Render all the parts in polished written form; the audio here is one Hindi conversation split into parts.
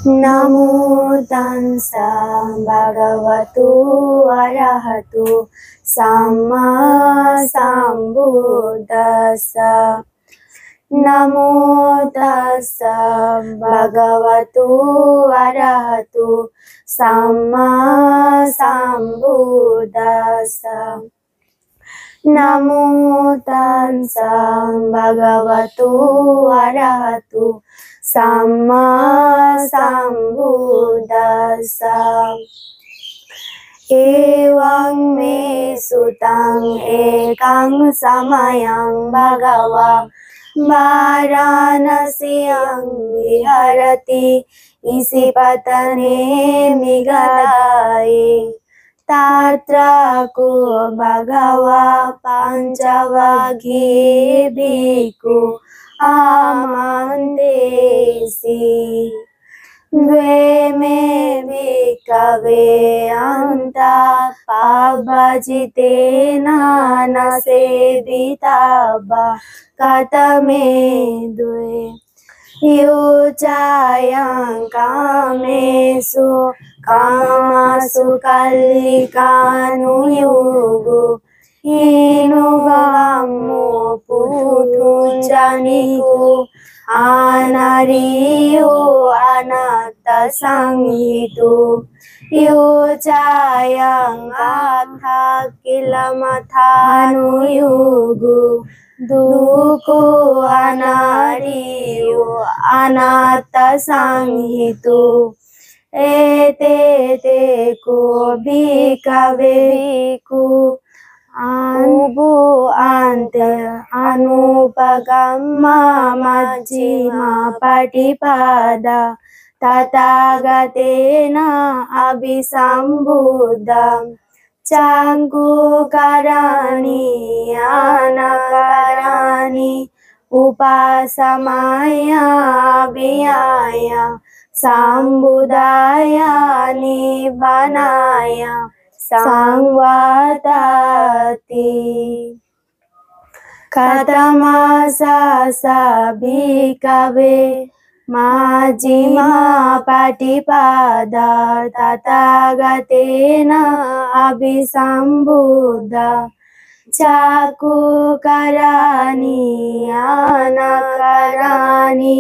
नमो तस्सा भगवतो अरहतो सम्मा सम्बुद्दस्सा। नमो तस्सा भगवतो अरहतो सम्मा सम्बुद्दस्सा। नमो तस्सा भगवतो अरहतो सम्मा सम्बुद्दस्सा। एवं मे सुतं एकं समयं भगवा वाराणस्यां विहरति ईशिपतने मृगयाये। तत्र को भगवा पञ्चवघे भिक्खु आमन्त्रेसि। द्वे मे भिक्खवे अन्तः पावजितेन न सेवितव्या कथमे द्वे। युचायं कामेषु कामासु कल्लिकानुयुगो हीनुगामो पुथुञ्जनिको अनार्यो अनाथसंहितो। युचायं अथा किलमथानुयुगो दुःखो अनार्यो अनाथसंहितो। एते ते को भिक्खवे भिक्खु उभो अन्ते अनुपगम्मा मज्जिमा पटिपदा तथागतेन अभिसम्बुद्धं। चाङ्गुकराणि अनाकराणि उपासमाय अभियाय सम्बुद्धाय निब्बानाय संवर्तते। कथमासा भिक्खवे मज्जिमा पटिपदा तथागतेन अभिसम्बुद्धः। चाकुकराणि अनाकराणि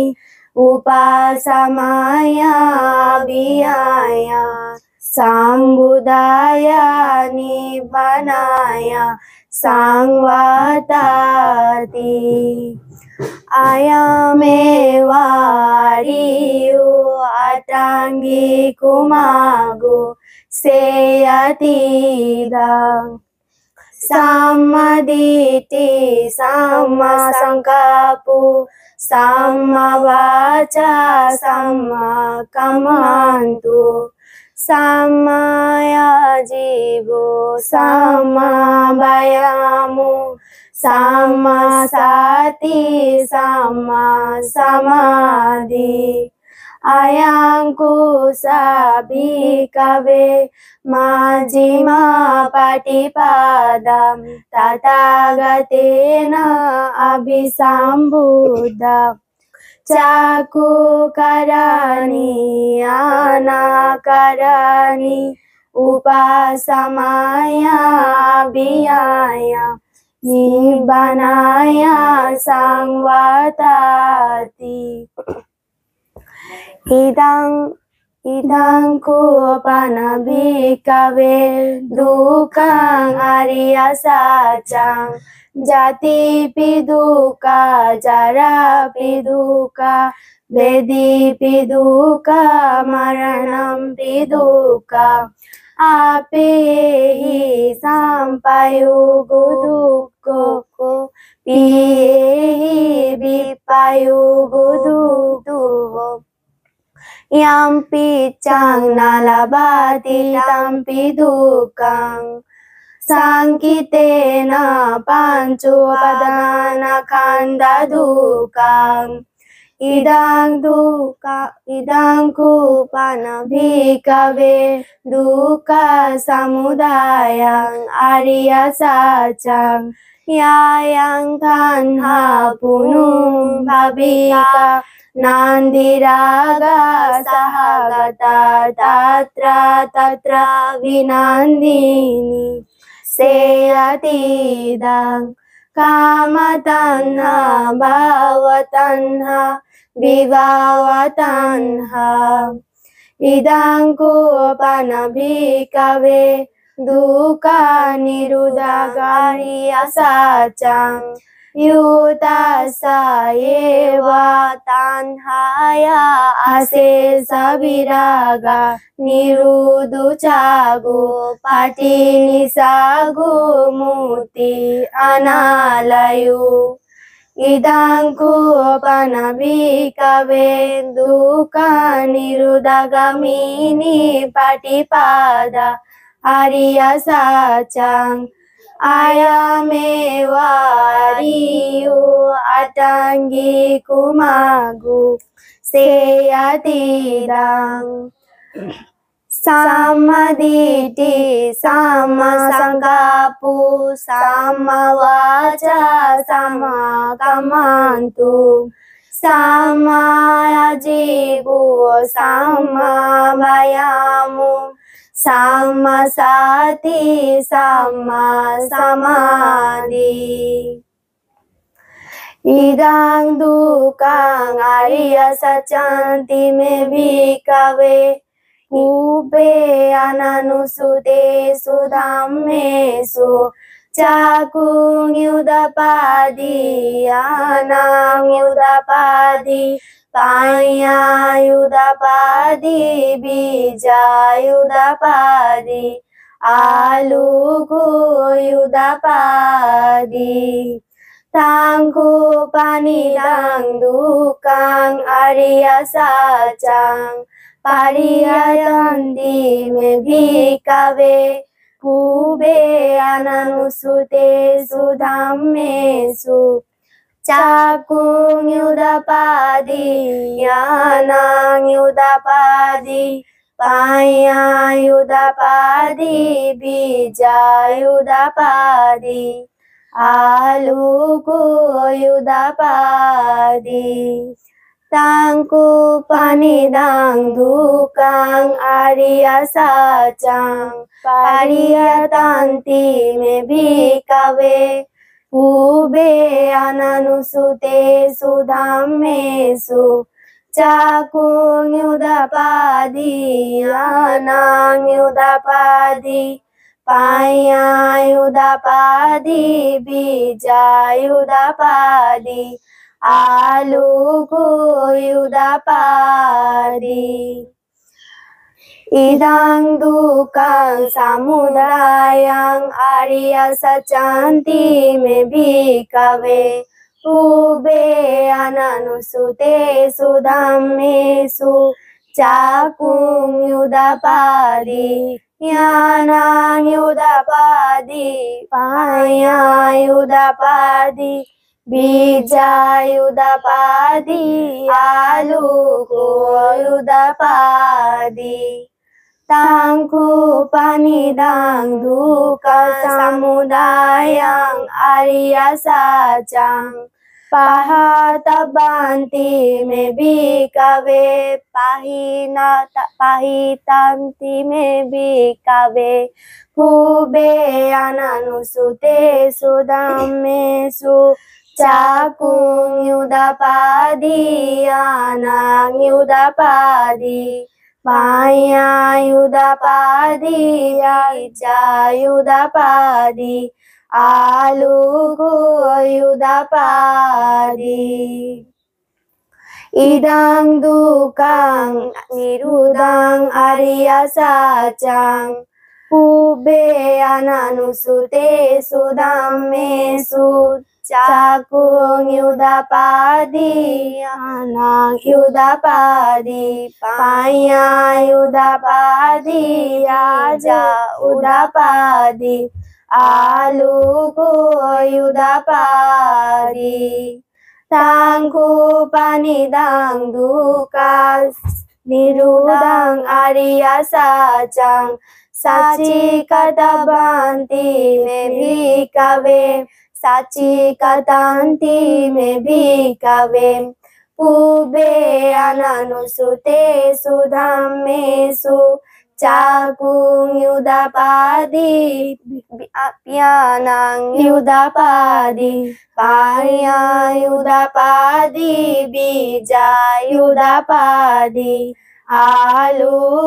उपासमाय अभियाय सम्बुद्धाय निब्बानाय संवर्तते। अयमेव आर्यो अष्टाङ्गिकमार्गो सेयतीदं। सम्मादिट्ठि सम्मासङ्कल्पो सम्मावाचा सम्माकर्मणो सम्मायाजीवो सम्मावायामो सम्मासति सम्मासमाधि। अयं कुसा भिक्खवे मज्जिमा पटिपदा तथागतेन अभिसम्बुद्धः। चाकुकराणि अनाकराणि उपासमाय अभियाय निब्बानाय संवर्तते। इदं कोपन भिक्खवे दुःखं अरियसत्यं। जातिपि दुःखा जरापि दुःखा व्याधिपि दुःखा मरणंपि दुःखा। आपेहि संपयुगो दुःखो पियेहि विपयुगो दुःखो। यम्पि चां न लभते तम्पि दुःखं। संकितेन पञ्चोपादानस्कन्धदुःखम्। इदं कूपन भिक्खवे दुःखसमुदायं अरियसत्यं। यायं तन्हा पुनः भविका नन्दिरागा सहगता तत्र तत्र विनन्दिनी सेयतीदं कामतन्हा भवतन्हा विभवतन्हा इदं कूपन भिक्खवे दुःखनिरुद्धकार्य सचं युतस्स एव तन्हाया अशेषविराग निरुद्धुचागो पटिनिसागो मुक्ति अनालयो इदं कूपन भिक्खवे दुःखनिरुद्धगामिनी पटिपदा आर्य सचं अयमेव आर्यो अटङ्गिकुमागो सेयतीदं सम्मदिति सम्मसङ्कप्पो सम्मवाचा सम्मकर्मन्तु सम्माजीवो सम्मभयामो सम्मसति सम्मसमाधि इदं दुःखं आर्य सचन्ति मे भिक्खवे उभे अननुसुतेषु धम्मेषु चाकुयुधपादि अनायुधपादि पायायुधपादि बीजायुधपादि आलुकुयुधपादि तं कूपनिदं दुःखं आर्य सचं परिहरन्ति मे भिक्खवे उभे अननुसुतेषु धम्मेषु चाकुयुधपादि अनायुधपादि पायायुधपादि बीजायुधपादि आलुकुयुधपादि तं कूपनिदं दुःखं आर्य सचं परिहरन्ति मे भिक्खवे उभे अननुसुतेषु धम्मेषु चाकुयुधपादि अनायुधपादि पायायुधपादि बीजायुधपादि आलुकुयुधपादि इदं दुःखं समुदायं आर्य सचन्ति मे भिक्खवे उभे अननुसुतेषु धम्मेषु चाकुयुधपादि अनायुधपादि पायायुधपादि बीजायुधपादि आलुकुयुधपादि तं कूपनिदं दुःखसमुदायं आर्य सचं पाहतबन्ति मे भिक्खवे पाहितन्ति मे भिक्खवे उभे अननुसुतेषु धम्मेषु चाकुयुधपादि अनायुधपादि पायायुधपादि बीजायुधपादि आलुकुयुधपादि इदं दुःखं निरुद्धं आर्य सचं उभे अननुसुतेषु धम्मेषु चाकुयुधपादि अनायुधपादि पायायुधपादि बीजायुधपादि आलुकुयुधपादि तं कूपनिदं दुःखनिरुद्धं आर्य सचं सच्चिकतबन्ति मे भिक्खवे सच्चिकतन्ति मे भिक्खवे पूर्वे अननुसुतेषु धम्मेषु चाकुयुधापादि प्यानां युधापादि पायायुधापादि बीजायुधापादि आलोकोयुधापादि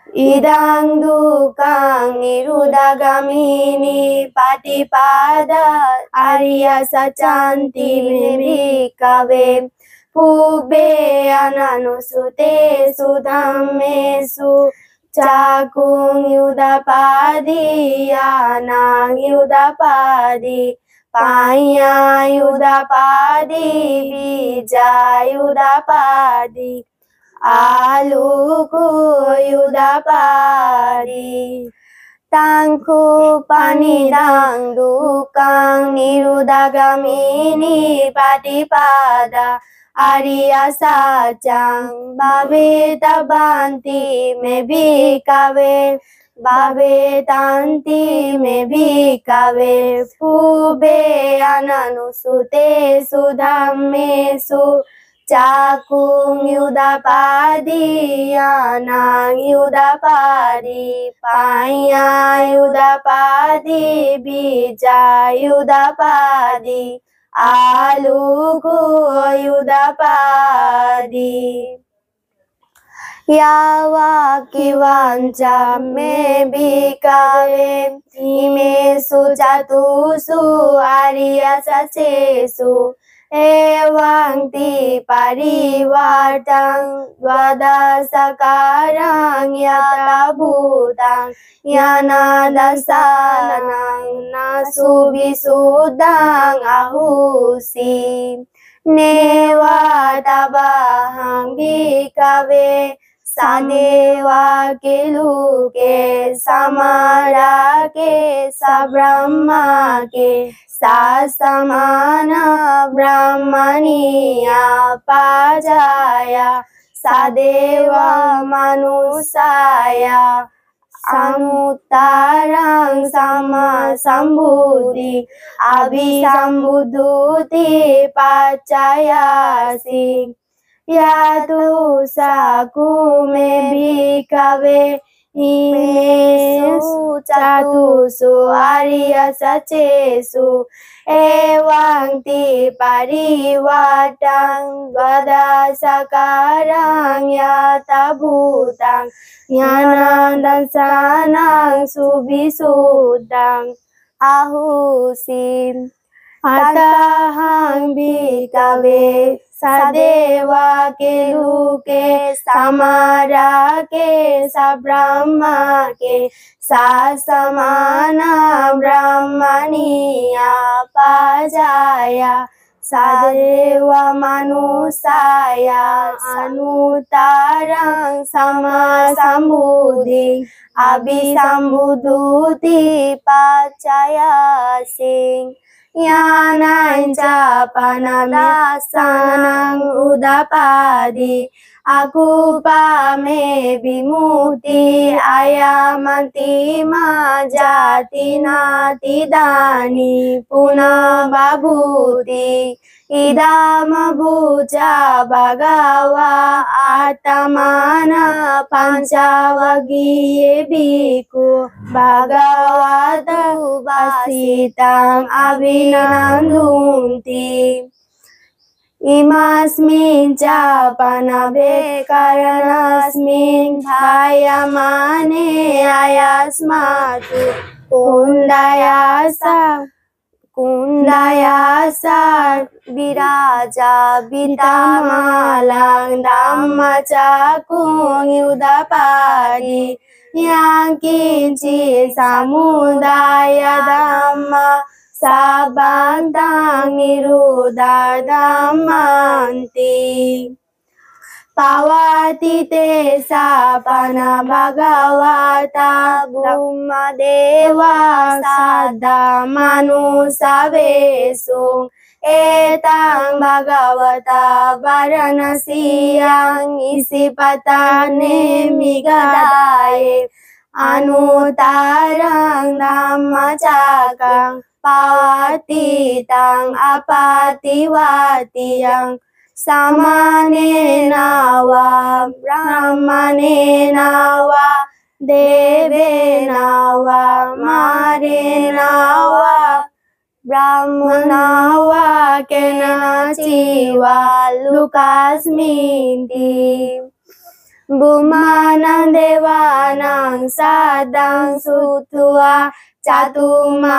idang dukang nirudagamini patipada arya sacanti bhikkhave pubbe ananusutesu dhammesu cakung yudapadi yanang yudapadi panya yudapadi bija yudapadi आलुको युधापादि तांखु पानिदां दुकां निरुदागामिनी patipada आर्या साचां भवेतान्ति मे भिक्खवे भवेतान्ति मे भिक्खवे पूर्वे अननुसुतेषु धम्मेषु चाकुं युधापादि यानां युधापादि पाया युधापादि बीजा युधापादि आलुको युधापादि यावा किवांचा मे भिक्खवे इमेषु चतुषु आर्या सचेषु एवं ति परिवर्तं द्वादशकारं यथा भूतं ज्ञानादर्शनं न सुविशुद्धं आहुषि नेव तवाहं भिक्खवे सदेवा किलुके समराके सब्रह्मा के सासमाना ब्रह्मणीया पाजाया सदेव मनुष्याया अनुत्तरं समसम्बुद्धि अभिसम्बुद्धि पचायासि यातु साकुमे भिक्खवे इमेषु चतुषु आर्या सचेषु एवं ति परिवर्तं द्वादशकारं यथा भूतं ज्ञानादर्शनं सुविशुद्धं आहुषि अतहं भिक्खवे सदेव किलुके समराके सब्रह्मा के सासमाना ब्रह्मणीया पाजाया सदेव मनुष्याया अनुत्तरं समसम्बुद्धि अभिसम्बुद्धि पचायासि ज्ञानं च पनदासानं उदापादि अकूपा मे विमुक्ति आयामति मा जाति नातिदानि पुनः बभूति इदम भूचा भगवा आत्मान पंचवगीये भिक्खु भगवतु वसितं अभिनन्दन्ति इमस्मिन् च पनवे करणास्मिन् भायमाने अयस्मात् कुण्डयासा विराजा वितामालं धम्मचाकुं युधापादि यां किञ्चित् समुदाय धम्म साबन्तं निरुद्धधम्मान्ति पवति ते सापन भगवता ब्रह्मदेवा साधा मनुष्यवेषु एतं भगवता वाराणस्यां ईशिपतने मिगदाये अनुत्तरं धम्मचक्रं पातितां अपतिवातियं समानेन वा ब्राह्मणेन वा देवेन वा मारेण वा ब्राह्मणा वा केनचिवा लुकास्मिन्ति बुमानं देवानां सादं सुत्वा चातुर्महाराजिका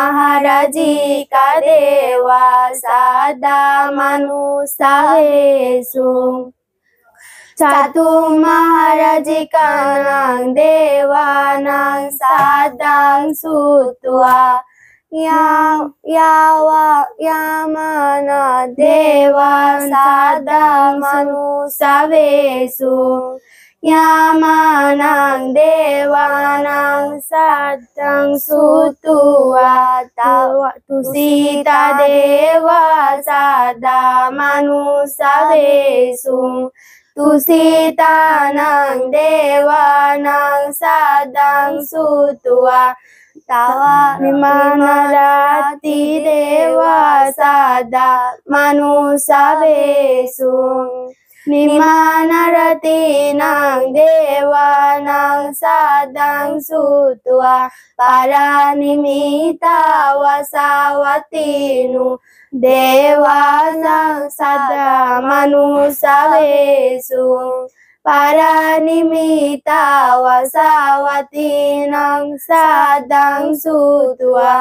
देवा सादा मनुष्येषु चातुर्महाराजिकानां देवानां सादं सुत्वा यामना देवा सादा मनुष्येषु यामानां देवानां सादं सुत्वा तुसीता देवा सादा मनुष्येषु तुसीतानां देवानां सादं सुत्वा निमनराति देवा सादा मनुष्येषु निमनरतीनां देवानां सादं सुत्वा पारानिमिता वसावतीनु देवानां सादा मनुष्येषु पारानिमिता वसावतीनां सादं सुत्वा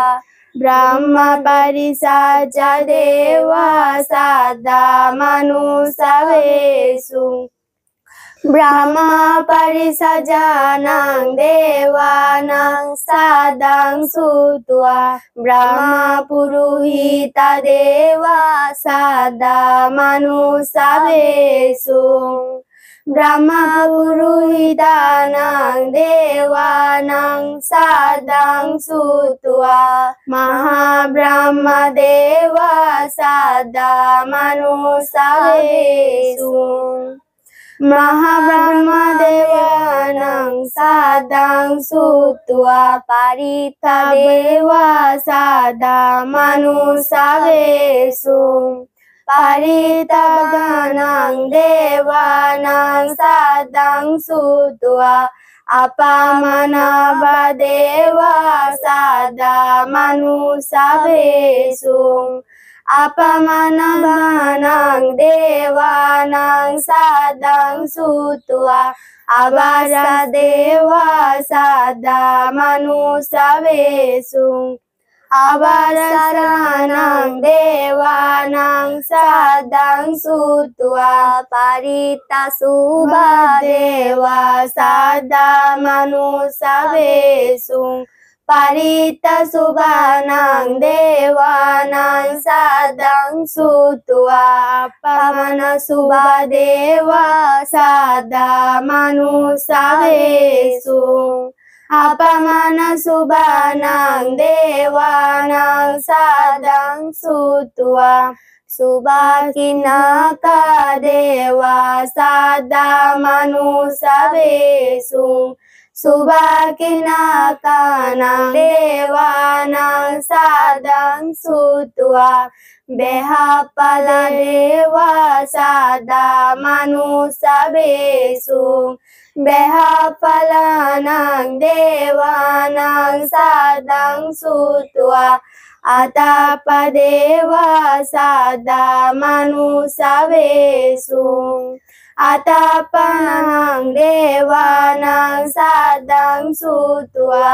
ब्रह्म परिसाच देवा सादा मनुष्येषु ब्रह्म परिसजानां देवानां सादं सुत्वा ब्रह्म पुरोहित देवा सादा मनुष्येषु ब्रह्म पुरोहितानां देवानां सादं सुत्वा महाब्रह्म देवा सादा मनुष्येषु महाब्रह्म देवानां सादं सुत्वा पारित देवा सादा मनुष्येषु पारितगणां देवानां सादं सुत्वा अपमानव देवा सादा मनुष्येषु अपमानवानां देवानां सादं सुत्वा अवर देवा सादा मनुष्येषु अवरसानां देवानां सादं सुत्वा पारितशुभा देवा सादा मनुष्येषु पारितशुभानां देवानां सादं सुत्वा अपमानशुभा देवा सादा मनुष्येषु अपमानशुभानां देवानां सादं सुत्वा शुभाकिनका देवा सादा मनुष्येषु शुभाकिनकानां देवानां सादं सुत्वा बेहपल देवा सादा मनुष्येषु बेहफलानां देवानां सादं सुत्वा अतापदेवा सादा मनुष्येषु अतापनां देवानां सादं सुत्वा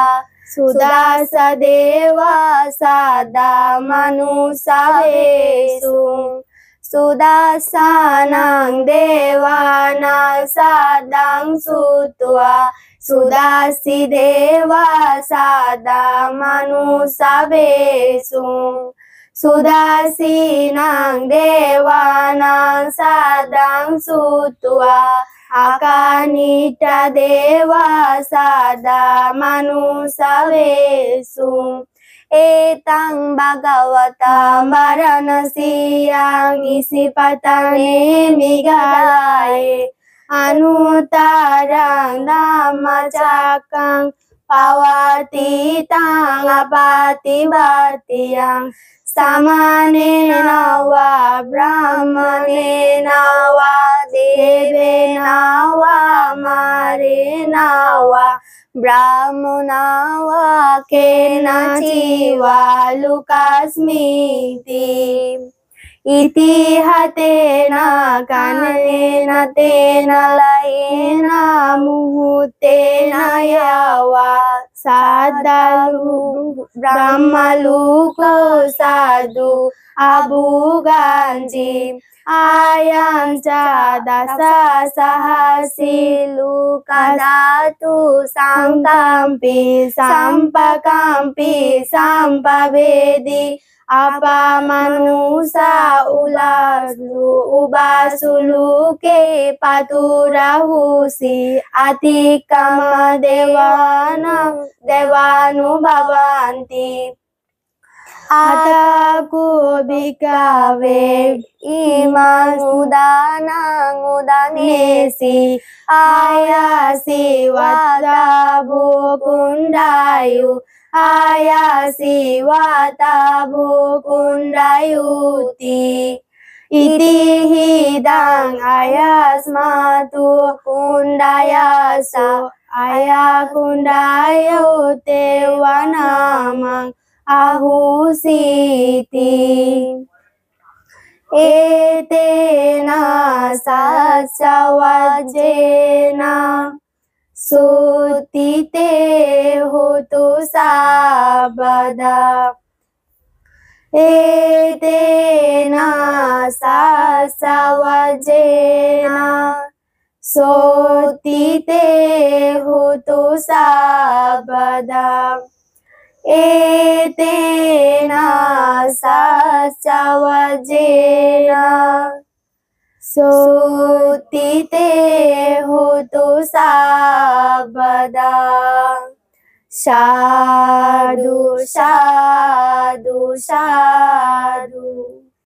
सुदासदेवा सादा मनुष्येषु सुदासानां देवानां सादं सुत्वा सुदासी देवा सादा मनुष्येषु सुदासीनां देवानां सादं सुत्वा अकानिट देवा सादा मनुष्येषु एतं भगवता वाराणस्यां ईशिपतने मिगाये अनुत्तरं धम्मचक्रं pawatitāng apatibhatiyang samanena va brahmanena va devena va marena va brahmana va kena chiva lukasmiti iti hatena kanena tena layena muhutena yawa sadalu brahmaluko sadhu abuganji ayanca dasa sahasilu kadatu sankampi sampakampi sampavedi apamanusa ulaslu ubasulu ke paturahusi atikama devanu bhavanti ataku bhikave imanudana udanesi ayasi vatabu kundayu ayasi vatabu kundayuti iti hidang ayasmatu kundayasa ayakundayute vanamang ahusiti etena sasavajena sutite hotu sabada etena sasavajena sutite hotu sabada etena sasavajena sutite hotu sabada sadhu sadhu sadhu